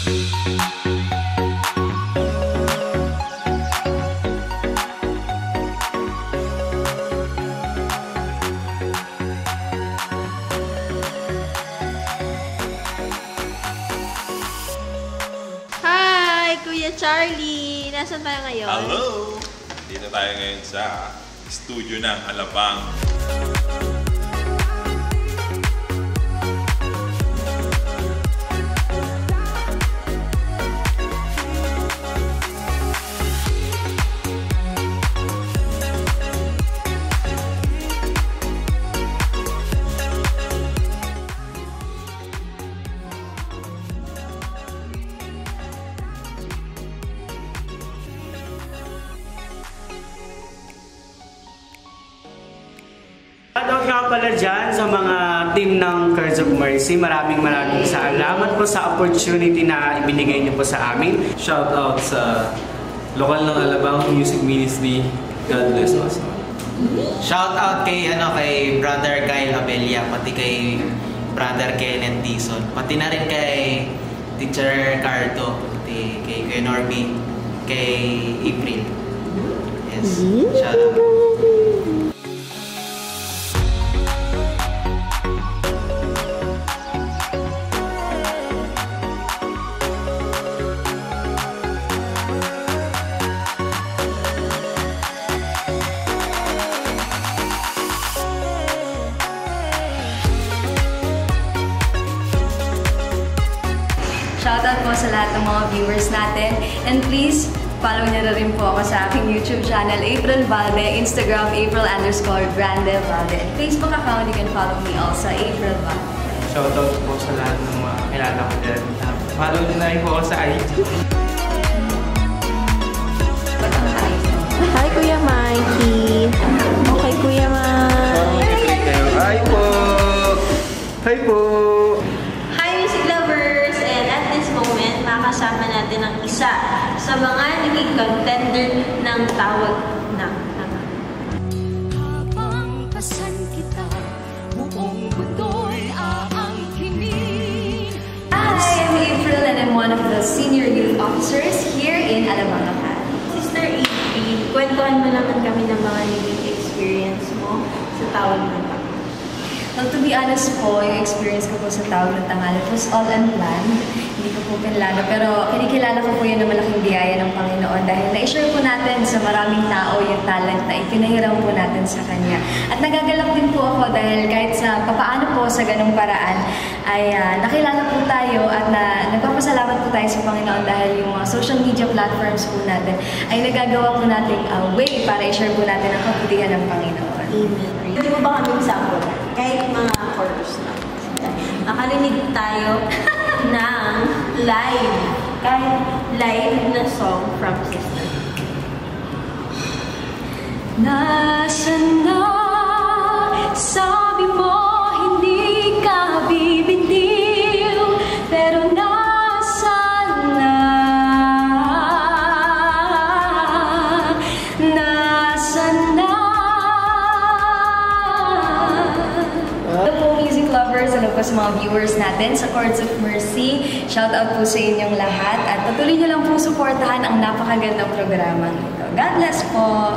Kuya Charlie! Nasaan tayo ngayon? Hello! Dito tayo ngayon sa studio ng Alabang. Shoutout nga pala dyan sa mga team ng Curse of Mercy. Maraming salamat po sa opportunity na ibinigay niyo po sa amin. Shoutout sa lokal ng Alabang Music Ministry. God bless us. Shoutout kay Brother Kyle Abella, pati kay Brother Kenneth Dizon, pati na rin kay Teacher Carto, pati kay Kuya Norby, kay April. Yes, shoutout. Shoutout po sa lahat ng mga viewers natin. And please, follow niyo na rin po ako sa aking YouTube channel, April Valde, Instagram, April_Grande Valde. And Facebook account, you can follow me also, April Valde. Shoutout po sa lahat ng mga kilala ko dyan. Follow niyo na rin po ako sa IG. Hi, Kuya Mikey! Okay, Kuya Mike! Hi po! Hi po! Makasama natin ang isa sa mga naging contender ng tawag na habang pasan kita, buong mundo'y aangkinin. Hi, I'm April and I'm one of the senior youth officers here in Alabang Academy. Sister April, kwentuhan mo naman kami ng mga naging experience mo sa tawag ng tangal. Well, to be honest po, yung experience ko po sa tawag ng tangal, it was all unplanned. Hindi ko po pinlano, pero kinikilala ko po yun na malaking biyaya ng Panginoon dahil na-share po natin sa maraming tao yung talent na ipinahiram po natin sa Kanya. At nagagalak din po ako dahil kahit sa papaano po sa ganung paraan ay nakilala po tayo at nagpapasalamat po tayo sa Panginoon dahil yung mga social media platforms po natin ay nagagawa po natin way para i-share po natin ang kabutihan ng Panginoon. Amen. Hindi mo ba kami sample? Kahit mga chorus na. Nakarinig tayo ng live. Kahit live na song from Sister. Nasaan na? Sabi mo hindi ka bibitiw, pero nasaan na? Nasaan na? Hello po, music lovers, hello po sa mga viewers natin sa Chords of Mercy. Shoutout po sa inyong lahat at patuloy niyo lang po suportahan ang napakagandang programang ito. God bless po!